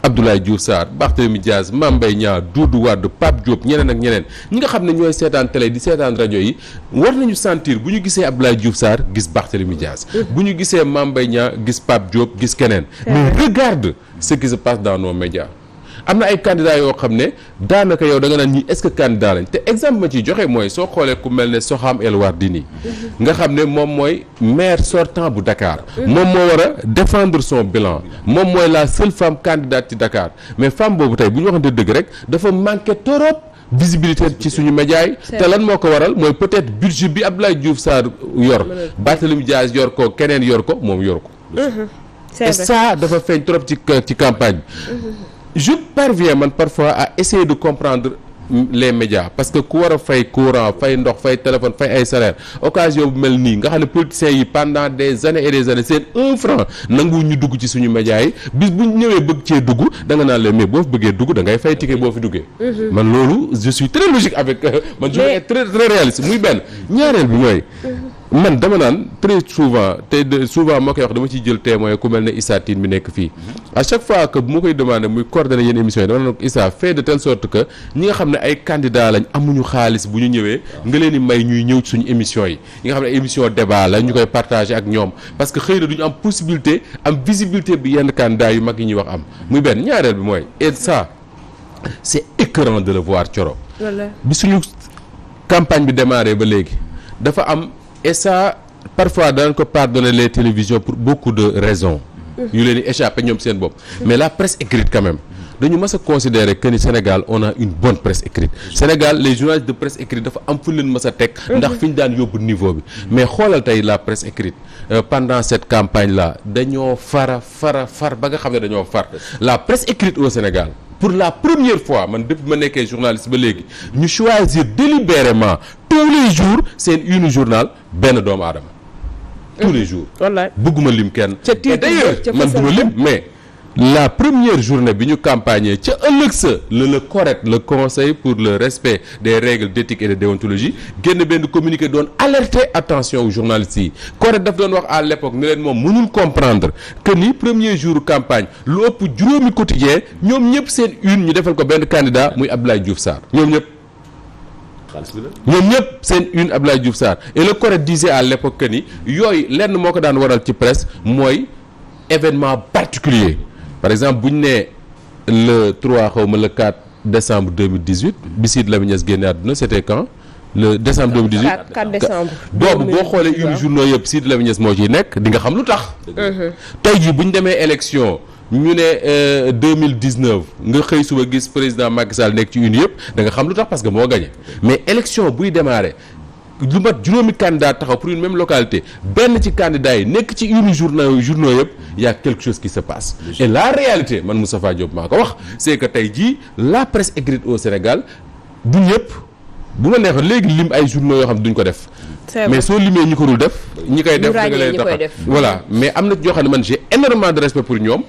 Abdoulaye Diouf Sarr Barthélémy Diaz Mame Mbaye Niang Doudou Wade Pape Diop ñeneen ak ñeneen ñi nga xam ne ñooy seetaan télé di seetaan rajo yi war nañu sentir bu ñu gisee Abdoulaye Diouf Sarr gis Barthélémy Diaz bu ñu gisee Mame Mbaye Niang gis Pape Diop gis keneen mais regarde ce qui se passe dans nos médias am na ay candidats yoo xam ne daanaka yow da nga naan ñi est-ce que candidat lañ te exemple ma ciy joxe mooy soo xoolee ku mel ne Soham El Wardini nga xam ne moom mooy maire sortant bu Dakar moom moo war a défendre son bilan moom mooy la seule femme candidate ci Dakar mais femme boobu tey bu ñu waxante dëgg rek dafa manqué trop visibilité ci suñu médias yi te lan moo ko waral mooy peut-être budget bi Abdoulaye Diouf Sarr yor Barthélémy Dias yor ko keneen yor ko moom yor ko et ça dafa feeñ trop ci campagne bi je parviens man parfois à essayer de comprendre les médias parce que ku war a fay courant fay ndox fay téléphone fay ay salaire occasion bu mel nii nga xam ne politiciens yi pendant des années et des années seen 1 franc nangu ñu dugg ci suñu médias yi bis bu ñu ñëwee bëgg cee dugg da nga naan leen mais boo fi bëggee dugg da ngay fay ticket boo fi duggee man loolu je suis très logique avec man je suis très très réaliste muy benn ñaareel bi mooy man dama naan très souvent te souvent moo koy wax dama ciy jël témoin ku mel ne Issa Tine mi nekk fii à chaque fois que bu ma koy demandé muy coordonné yenn émissions yi dama naan Issa fait de telle sorte que ñi nga xam ne ay candidats lañ amuñu xaalis bu ñu ñëwee nga leen di may ñuy ñëw ci suñu émissions yi nga xam ne ay émission débat la ñu koy partagé ak ñoom parce que xëy na duñu am possibilité am visibilité bi yenn candidats yu mag yi ñuy wax am muy benn ñaareel bi mooy et ça c'est écœurant de le voir Thioro bi suñu campagne bi démarré ba léegi dafa am et ça parfois danañ ko pardonner les télévisions pour beaucoup de raisons yu leen di échappé ñoom seen bopp mais la presse écrite quand même dañu mës a considérer que ni Sénégal on a une bonne presse écrite Sénégal les journalistes de presse écrite dafa am fu leen mës a teg ndax fi ñu daan yóbbu niveau bi mais xoolal tey la presse écrite pendant cette campagne là dañoo far ba nga xam ne dañoo far la presse écrite au Sénégal pour la première fois man depuis ma nekkee journaliste ba léegi ñu choisir délibérément tous les jours seen une journal benn doomu aadama tous les jours bëgguma lim kenn et d'ailleurs man duma lim mais la première journée bi ñu campagner ca ëllëg sa le CORED le conseil pour le respect des règles d'éthique et de déontologie génn benn communiqué doon alerter attention aux journalistes yi CORED daf doon wax à l'époque ne leen moom mënul comprendre que ni premier jour campagne lu ëpp juróomi quotidien ñoom ñëpp seen une ñu defal ko benn candidat muy Abdoulaye Diouf Sarr ñoom ñëpp seen une Abdoulaye Diouf Sarr et le CORED disait à l'époque que ni yooyu lenn moo ko daan waral ci presse mooy événement particulier par exemple bu ñu nee le 3 xaw ma le 4 décembre 2018 bi Sidy Lamine Niass génne àdduna c'était quand le décembre 2018 4 décembre boobu boo xoolee une journaux yëpp Sidy Lamine Niass moo ciy nekk di nga xam lu tax tey jii bu ñu demee élection ñu ne 2019 nga xëy suba gis président Macky Sall nekk ci une yëpp da nga xam lu tax parce que moo gagné mais élection buy démarrer lu mat juróomi candidat taxaw pour une même localité benn ci candidat yi nekk ci une journaux yëpp y a quelque chose qui se passe et la réalité man Moustapha Diop maa ko wax c'est que tey jii la presse écrite au Sénégal du ñëpp bu ma neexoon léegi lim ay journaux yoo xam duñ ko def mais soo limee ñi ko dul def ñi koy def da nga leen tax voilà mais am na ñoo xam ne man j'ai énormément de respect pour ñoom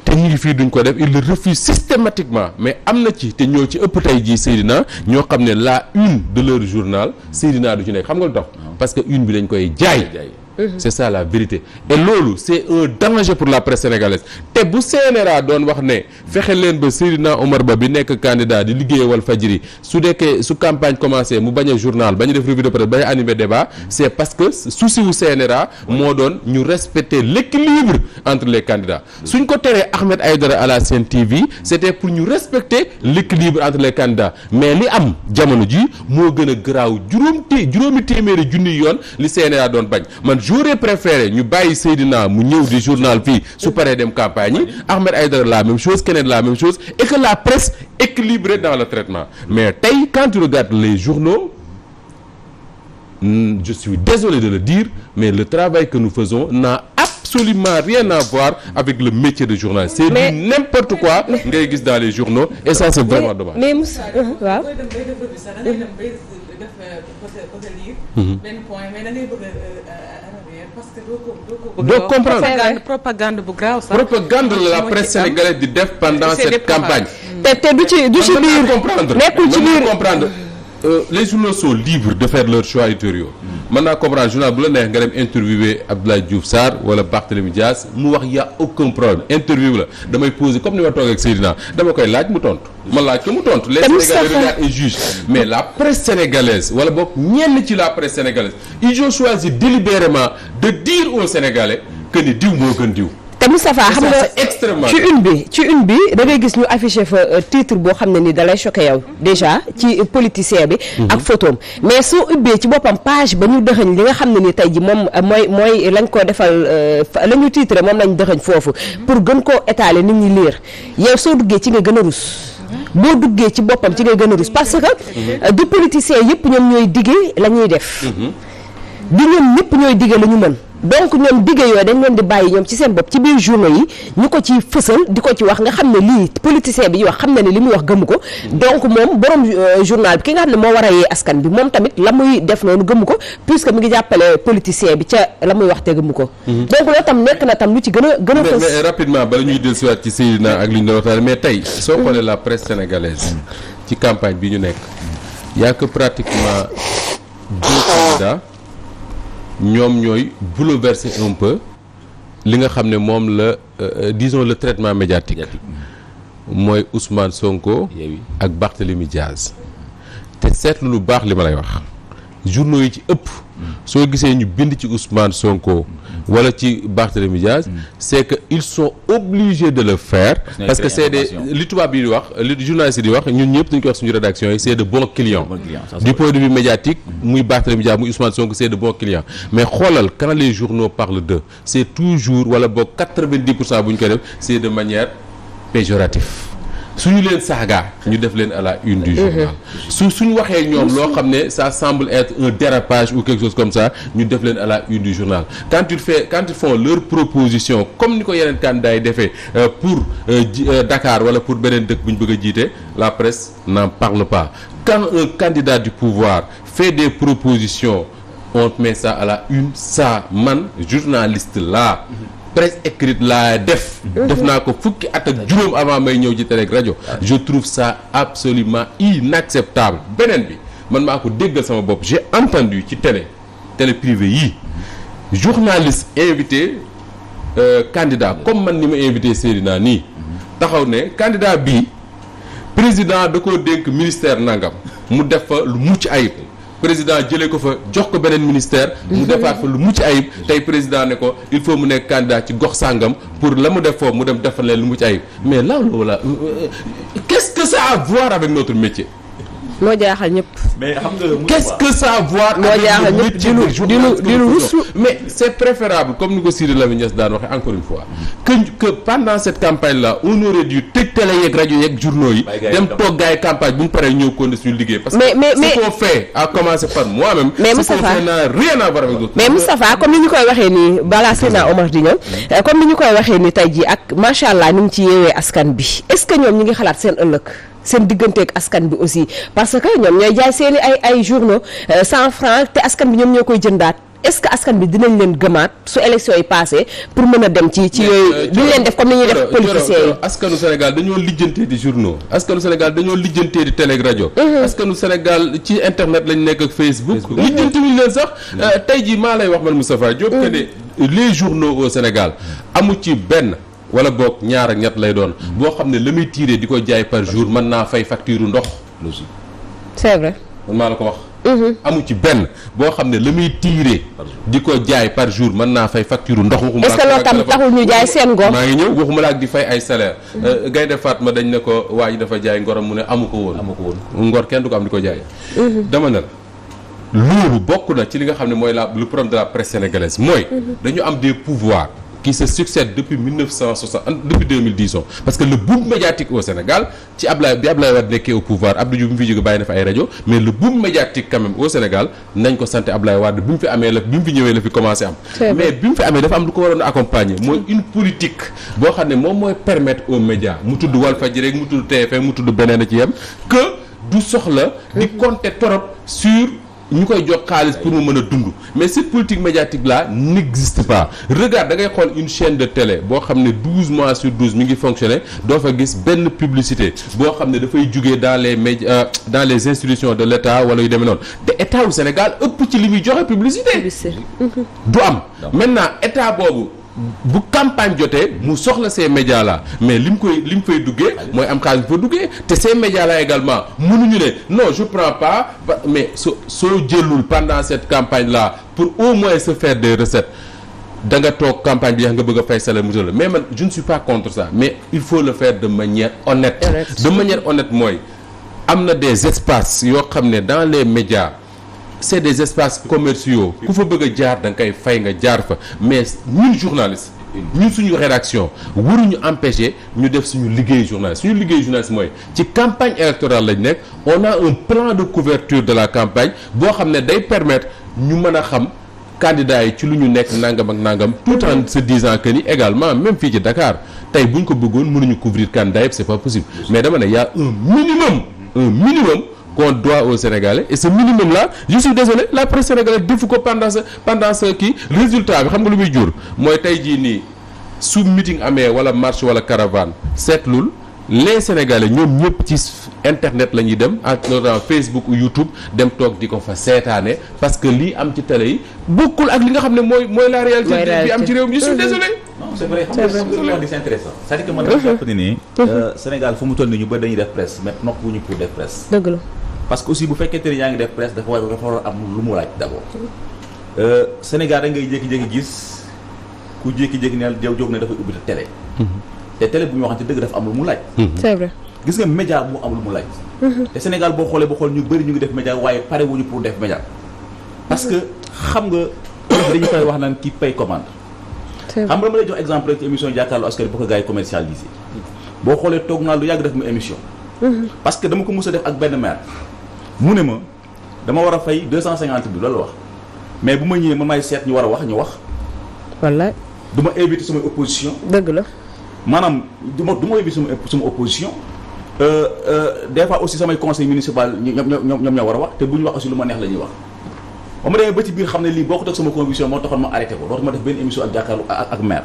te ñu ngi fii duñ ko def il le refuse systématiquement mais am na ci te ñoo ci ëpp tey jii Seydina ñoo xam ne la une de leur journal Seydina du ci nekk xam nga lu tax parce que une bi dañ koy jaay c'est ça la vérité et loolu c'est un danger pour la presse sénégalaise te bu CNRA doon wax ne fexe leen ba Seydina Omar Ba bi nekk candidat di liggéey Walfadjri su dekkee su campagne commencé mu bañ a journal bañ a def revue de presse bañ a animer débat c'est parce que souci wu CNRA moo doon ñu respecter l'équilibre entre les candidats suñ ko teree Ahmed Aïdara à la Sen TV c'était pour ñu respecter l'équilibre entre les candidats mais li am jamono ji moo gën a garaaw juróomi téeméeri junni yoon li CNRA doon bañ man j'aurais préféré ñu bàyyi Seydina mu ñëw di journal fii su paree dem campagne yi Ahmed Aïdara la même chose keneen la même chose et que la presse équilibrée dans le traitement mais tey quand tu regardes les journaux je suis désolé de le dire mais le travail que nous faisons n'a absolument rien à voir avec le métier de journaliste c'est du n'importe quoi ngay gis dans les journaux et ça c'est vraiment dommage mais Moussa waaw benn point mais da ngay bëgg parce que doo comprendre propagande bu graaw sax propagande la presse sénégalaise di def pendant cette campagne te du ci biir comprendre nekkul ci biir comprendre les journaux sont libres de faire leur choix éditoriaux mën naa comprendre journal bu la neex nga dem interviewer Abdoulaye Diouf Sarr wala Barthélémy Dias mu wax y a aucun problème interview la damay poser comme ni ma toog ak Seydina dama koy laaj mu tontu ma laaj ko mu tontu les Sénégalais regardent et jugent mais la presse sénégalaise wala boog ñenn ci la presse sénégalaise ils ont choisi délibérément de dire aux Sénégalais que ni diw moo gën diw te Moustapha xam nga ci une bi da ngay gis ñu affiché fa titre boo xam ne ni dalay choqué yow déjà ci politicien bi ak photom mais soo ubbee ci boppam page ba ñu dëxëñ li nga xam ne ni tey ji moom mooy lañ ko defal la ñu titre moom lañ dëxëñ foofu pour gën koo étaler nit ñi lire yow soo duggee ci nga gën a rus boo duggee ci boppam ci nga gën a rus parce que du politicien yëpp ñoom ñooy diggee la ñuy def di ñoom ñëpp ñooy diggee la ñu mën donc ñoom digge yooyu dañ leen di bàyyi ñoom ci seen bopp ci biir journaux yi ñu ko ci fësal di ko ci wax nga xam ne lii politicien bi ñu wax xam na ne li muy wax gëmu ko donc moom borom journal bi ki nga xam ne moo war a yee askan bi moom tamit la muy def noonu gëmu ko puisque mi ngi jàppale politicien bi ca la muy wax te gëmu ko donc loolu tam nekk na tam lu ci gën a fës mais rapidement bala ñuy dellusiwaat ci Seydina ak li ñu doon waxtaan mais tey soo xoolee la presse sénégalaise ci campagne bi ñu nekk y a que pratiquement 2 candidats ñoom ñooy bouleverser un peu li nga xam ne moom la disons le traitement médiatique mooy Ousmane Sonko ak Barthélémy Diaz te seetlu lu baax li ma lay wax journaux yi ci ëpp soo gisee ñu bind ci Ousmane Sonko wala ci Barthélémy Diaz c'est que ils sont obligés de le faire parce que c'est des li tubaab yi di wax li journalistes yi di wax ñun ñëpp dañu koy wax suñu rédaction yi c'est de bons clients du point de vue médiatique muy Barthélémy Diaz muy Ousmane Sonko c'est de bons clients mais xoolal quand les journaux parlent d'eux c'est toujours wala boog 90% bu ñu koy def c'est de manière péjorative suñu leen saaga ñu def leen à la une du journal suñu waxee ñoom loo xam ne ça semble être un dérapage ou quelque chose comme ça ñu def leen à la une du journal quand ils font leur proposition comme ni ko yeneen candidats yi defee pour Dakar wala pour beneen dëkk bu ñu bëgg a jiite la presse n'en parle pas quand un candidat du pouvoir fait des propositions on met ça à la une ça man journaliste là presse écrite laa def naa ko fukki at ak juróom avant may ñëw ci télé ak rajo je trouve ça absolument inacceptable beneen bi man maa ko déggal sama bopp j'ai entendu ci télé privée yii journaliste invité candidat comme man ni ma invité Seydina nii taxaw ne candidat bii président da koo dénk ministère nangam mu def fa lu mucc ayib président jëlee ko fa jox ko beneen ministère mu defaat fa lu mucc ayib tey président ne ko il faut mu nekk candidat ci gox sàngam pour la mu def foofu mu dem defal leen lu mucc ayib mais là voilà qu'est-ce que ça a à voir avec notre métier moo jaaxal ñëpp. mais xam nga qu'est-ce que ça a à voir avec le métier de journaliste mais c'est préférable comme ni ko Sidi Lamine Niass daan waxee encore une fois que pendant cette campagne là on aurait dû tëj télé yeeg rajo yeeg journaux yi dem toog gars yi campagne bu ñu paree ñëw continuer suñu liggéey parce que ce qu'on fait à commencer par moi-même mais Moustapha n'a rien à voir avec d'autres mais Moustapha comme ni ñu koy waxee nii balaa Seydina Omar di ñëw comme ni ñu koy waxee nii tey jii ak macha allah ñu ngi ci yeewee askan bi est-ce que ñoom ñu ngi xalaat seen ëllëg seen digganteeg askan bi aussi parce que ñoom ñooy jaay seeni ay journaux 100 francs te askan bi ñoom ñoo koy jëndaat est-ce que askan bi dinañ leen gëmaat su élection yi passé pour mën a dem ci yooyu duñ leen def comme ni ñuy def politiciens yi askanu Sénégal dañoo lijjantee di journaux askanu Sénégal dañoo lijjantee di télé ak rajo askanu Sénégal ci internet lañ nekk ak Facebook lijjanti wuñ leen sax tey jii maa lay wax man Moustapha Diop que ne les journaux au Sénégal amu ci benn wala boog ñaar ak ñett lay doon boo xam ne la muy tiré di ko jaay par jour mën naa fay facture ndox logique c'est vrai man maa la ko wax amu ci benn boo xam ne la muy tiré di ko jaay par jour mën naa fay facture ndox waxuma est-ce que loolu tam taxul ñu jaay seen ngor maa ngi ñëw waxuma la ak di fay ay salaire Gaynde Fatma dañ ne ko waa ji dafa jaay ngoram mu ne amu ko woon ngor kenn du ko am di ko jaay dama ne la loolu bokk na ci li nga xam ne mooy le problème de la presse sénégalaise mooy dañu am des pouvoirs qui se succèdent depuis 2010 parce que le boom médiatique au Sénégal ci bi Ablaye Wade nekkee au pouvoir Abdou Diouf bi mu fi jóge bàyyi na fa ay rajo mais le boom médiatique quand même au Sénégal nañ ko sant Ablaye Wade bi mu fi amee bi mu fi ñëwee la fi commencé am mais bi mu fi amee dafa am lu ko waroon a accompagner mooy une politique boo xam ne moom mooy permettre aux médias mu tudd Walfadjri rek mu tudd TFM mu tudd beneen a ci yem que du soxla di compter trop sur ñu koy jox xaalis pour mu mën a dund mais cette politique médiatique là n'existe pas regarde da ngay xool une chaîne de télé boo xam ne 12 mois sur 12 mi ngi fonctionner doo fa gis benn publicité boo xam ne dafay jugee dans les médias dans les institutions de l'État wala yu demee noonu te état wu Sénégal ëpp ci li muy joxe publicité du am maintenant état boobu bu campagne jotee mu soxla ces médias là mais li mu fay duggee mooy am xaalis bu fa duggee te ces médias là également mënuñu ne non je prends pas mais soo jëlul pendant cette campagne là pour au moins se faire des recettes da nga toog campagne bi nga bëgg a fay salaire mutuelle mais man je ne suis pas contre ça mais il faut le faire de manière honnête de manière honnête mooy am na des espaces yoo xam ne dans les médias c'est des espaces commerciaux ku fa bëgg a jaar da nga koy fay nga jaar fa mais ñun journaliste ñun suñu rédaction waruñu empêcher ñu def suñu liggéey journaliste mooy ci campagne électorale lañ nekk on a un plan de couverture de la campagne boo xam ne day permettre ñu mën a xam candidats yi ci lu ñu nekk nangam ak nangam tout en se disant que ni également même fii ci Dakar tey bu ñu ko bëggoon mënuñu couvrir candidats yëpp c'est pas possible mais dama ne y a un minimum qu'on doit aux Sénégalais et ce minimum là je suis désolé la presse sénégalaise defu ko pendant ce kii résultat bi xam nga lu muy jur mooy tey jii nii su meeting amee wala marche wala caravane seetlul les Sénégalais ñoom ñëpp ci internet la ñuy dem en Facebook ou YouTube dem toog di ko fa seetaane parce que lii am ci télé yi bokkul ak li nga xam ne mooy la réalité bi am ci réew mi je suis désolé. non c'est vrai xam nga c'est intéressant c'est-à-dire que man dama jàpp ni nii Sénégal fu mu toll nii ñu ba dañuy def presse mais nokk bu ñu pour def presse. dëgg la parce que aussi bu fekkente ni yaa ngi def presse dafa war a am lu mu laaj d'abord Sénégal da ngay jékki-jékki gis ku jékki-jékki ne jóg ne dafay ubbi télé. te télé bu ñu waxante dëgg dafa am lu mu laaj. c'est vrai. gis nga média mu am lu mu laaj. te Sénégal boo xoolee ñu bëri ñu ngi def média waaye pare wuñu pour def média parce que xam nga dañu koy wax naan ki paye commande. xam nga dama lay jox exemple rek ci émission jàkkaarloo askan bu ko gars yi commercialisé boo xoolee toog naa lu yàgg def mu émission. parce que dama ko mës a def ak benn maire mu ne ma dama war a fay 250 bi loolu wax mais bu ma ñëwee man may seet ñu war a wax ñu wax. wallaay. du ma invité sama opposition. dëgg la. maanaam du ma invité sama opposition. des fois aussi samay conseil municipal ñoom ñoo war a wax te bu ñu wax aussi lu ma neex la ñuy wax. ba ma demee ba ci biir xam ne lii boo ko teg sama conviction moo taxoon ma arrêté ko dootuma def benn émission ak jàkkaarloo ak maire.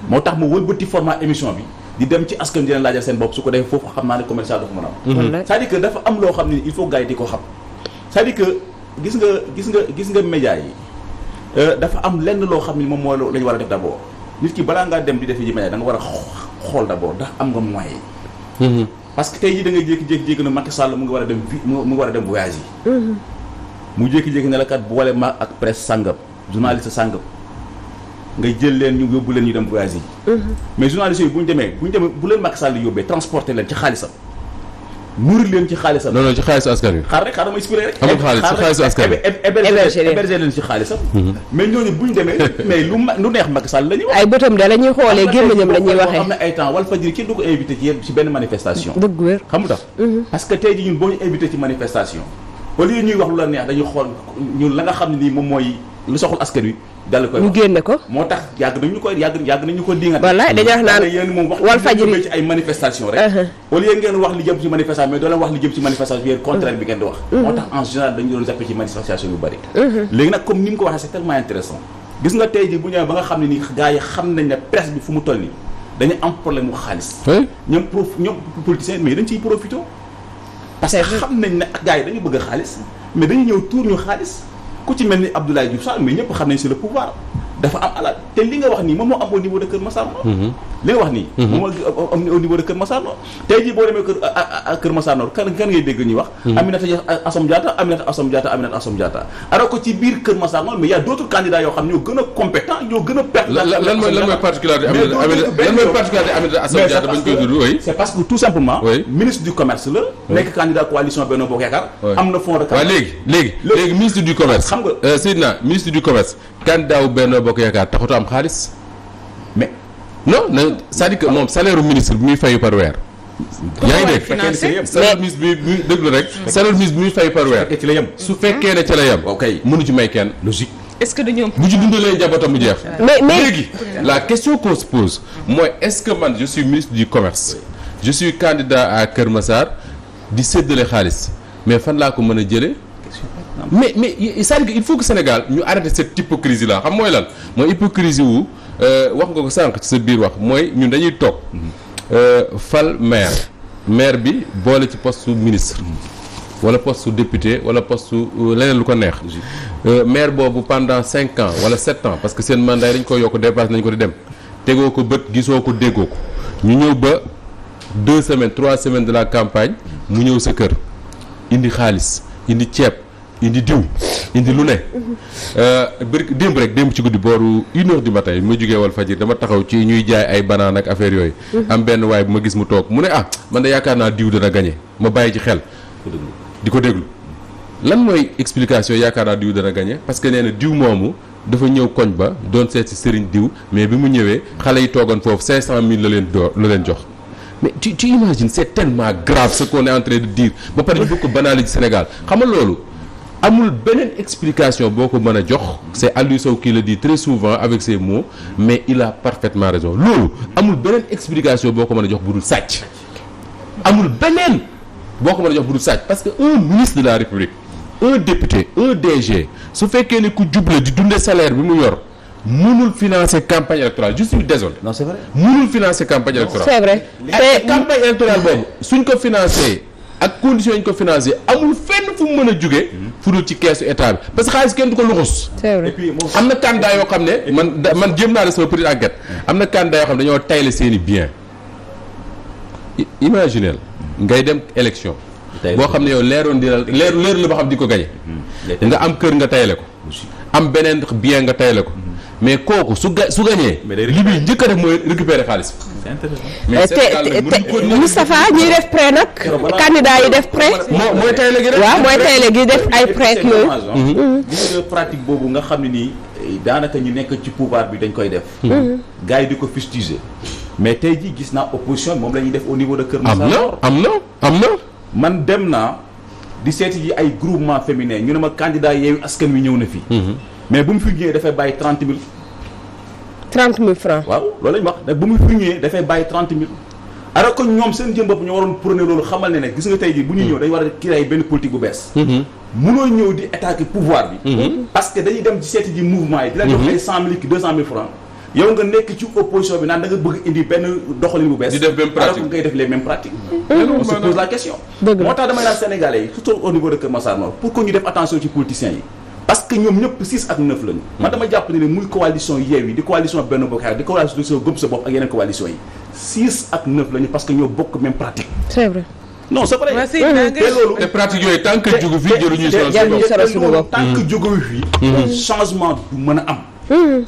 moo tax ma wëlbati format émission bi di dem ci askan di leen laajal seen bopp su ko defee foofu xam naa ne commercial dafa mën a am. c'est-à-dire que dafa am loo xam ne il faut gars yi di ko xam. c'est-à-dire que gis nga média yi dafa am lenn loo xam ne moom mooy la ñu war a def d'abord nit ki balaa ngaa dem di defi ji média da nga war a xool d'abord ndax am nga moyen. parce que tey jii da ngay jékki-jékki na Macky Sall mu ngi war a dem mu ngi war a dem voyage yi. mu jékki-jékki ne la kat boole ma ak presse sangam journaliste sangam ngay jël leen ñu yóbbu leen ñu dem voyage yi. mais journaliste yi bu ñu demee bu leen Macky Sall yóbbee transporter leen ci xaalisam muur leen ci xaalisam. non ci xaalisu askan wi. xaar dama expliqué rek. amul xaalis ci xaalisu askan wi. héberger leen ci xaalisam. mais ñooñu bu ñu demee mais lu neex Macky Sall la ñuy wax. ay bëtam de la ñuy xoolee gémmiñam la ñuy waxee. am na ay temps Walfadjri kenn du ko invité ci benn manifestation. dëgg wér xam nga tax. parce que tey jii ñun boo ñu invité ci manifestation au lieu ñuy wax lu la neex dañuy xool ñun la nga xam ne nii moom mooy lu soxal askan wi dal koy ñu génne ko moo tax yàgg nañu ko dingat wallaay dañuy wax naan yéen moom wax Walfadjri ci ay manifestation rek au lieu ngeen wax li jëm ci manifestation mais doo leen wax li jëm ci manifestation yéen contraire bi ngeen di wax moo tax en général dañu doon zappé ci manifestation yu bari léegi nag comme ni mu ko waxee c'est tellement intéressant gis nga tey ji bu ñëwee ba nga xam ne ni gars yi xam nañ ne presse bi fu mu toll nii dañu am problème mu xaalis ñoom politiciens mais dañ ciy profité parce que xam nañ ne ak gars yi dañu bëgg xaalis mais dañu ñëw tuur ñu xaalis ku ci mel ni Abdoulaye Diouf Sarr mais ñëpp xam nañ c'est le pouvoir dafa am alal te li nga wax nii moom moo am au niveau de Kër Massar Nord li nga wax nii moom moo am au niveau de Kër Massar Nord tey jii boo demee Kër Massar Nord kan ngay dégg ñuy wax Aminata Assome Diatta alors que ci biir Kër Massar Nord mais il y a d'autres candidats yoo xam ne ñoo gën a compétent ñoo gën a pertinent lan mooy particularité Aminata Assome Diatta bañ koy tudd oui c'est parce que tout simplement ministre du commerce la nekk candidat coalition Benno Bokk Yaakaar am na fond de waaw léegi ministre du commerce xam nga Seydina ministre du commerce candidat wu Benno Bokk Yaakaar taxut am xaalis mais non c'est-à-dire que moom salaire u ministre bi muy fayu par weer yaa ngi dégg salaire ministre bi déglu rek salaire ministre bi muy fayu par weer ci la yem su fekkee ne ca la yem mënu ci may kenn logique est-ce que dañoo bu ci dundalee njabootam mu jeex mais léegi la question qu'on se pose mooy est-ce que man je suis ministre du commerce je suis candidat à Kër Massar di séddale xaalis mais fan laa ko mën a jëlee mais c'est-à-dire que il faut que Sénégal ñu arrêter cette hypocrisie là xam mooy lan mooy hypocrisie wu wax nga ko sànq ci sa biir wax mooy ñun dañuy toog fal maire bi boole ci poste su ministre wala poste su député wala poste su leneen lu ko neex maire boobu pendant 5 ans wala 7 ans parce que seen mandat yi dañ ko yokk dépassé nañ ko di dem tegoo ko bët gisoo ko déggoo ko ñu ñëw ba 2 semaines 3 semaines de la campagne mu ñëw sa kër indi xaalis indi ceeb indi diw indi lu ne démb ci guddi booru 1h du matin ma jógee Walfadjri dama taxaw ci ñuy jaay ay banaan ak affaire yooyu am benn waay bu ma gis mu toog mu ne man de yaakaar naa diw dana gagné ma bàyyi ci xel di ko déglu lan mooy explication yaakaar naa diw dana gagné parce que nee na diw moomu dafa ñëw koñ ba doon seet si sëriñ diw mais bi mu ñëwee xale yi toogoon foofu 500 000 la leen jox mais tu imagines c'est tellement grave ce qu'on est en train de dire ba pare ñu bëgg ko banaliser ci Sénégal xam nga loolu amul beneen explication boo ko mën a jox c'est Aliou Sow qui le dit très souvent avec ses mots mais il a parfaitement raison loolu amul beneen explication boo ko mën a jox bu dul sàcc amul beneen boo ko mën a jox bu dul sàcc parce que un ministre de la République un député un DG su fekkee ne ku juble di dundee salaire bi mu yor mënul financer campagne électorale je suis désolé. non c'est vrai mënul financer campagne électorale. c'est vrai te campagne électorale boobu suñ ko financer ak conditions yi ñu ko financé amul fenn fu mu mën a jóge fu dul ci keesu état bi parce que xaalis kenn du ko luxus. c'est vrai. et puis am na candidat yoo xam ne man jéem naa la sama petite enquête am na candidat yoo xam ne dañoo tayle seen i bien imaginel ngay dem élection boo xam ne yow leeroon di leer la ba xam di ko gañe nga am kër nga tayle ko am beneen bien nga tayle ko mais kooku su gañee li muy njëkk a def mooy récupérer xaalis mais te Moustapha ñuy def prêt nag candidat yi def prêt mooy tayle gi rek waaw mooy tayle gi def ay prêt yooyu gis nga pratique boobu nga xam ne nii daanaka ñu nekk ci pouvoir bi dañ koy def gars yi di ko fustiger mais tey jii gis naa opposition moom la ñuy def au niveau de Kër Massar am na man dem naa di seeti ji ay groupement féminin ñu ne ma candidat Yewwi Askan Wi ñëw na fii mais bu mu fi ñëwee dafay bàyyi 30 000 francs waaw loolu lañu wax nag bu mu fi ñëwee dafay bàyyi 30 000 alors que ñoom seen jëm bopp ñu waroon prôné loolu xamal ne gis nga tey jii bu ñu ñëw dañu war a créer benn politique bu bees munoo ñëw di attaquer pouvoir bi parce que dañuy dem ci seeti ji mouvement yi di la jox ay 100 000 ki 200 000 francs yow nga nekk ci opposition bi naan da nga bëgg indi benn doxalin bu bees di def même pratique alors que ngay def les mêmes pratiques on se pose la question moo tax damay naan Sénégalais yi surtout au niveau de Kër Massar Nord pour que ñu def attention ci politiciens yi parce que ñoom ñëpp 6 ak 9 lañu man dama jàpp ne muy coalition Yewwi di coalition Benno Bokk Yaakaar di coalition Gëm Sa Bopp ak yeneen coalition yi 6 ak 9 lañu parce que ñoo bokk même pratique c'est vrai non c'est vrai te loolu te pratique yooyu tant que jógu fii jëruñuy tant que jógu fii changement du mën a am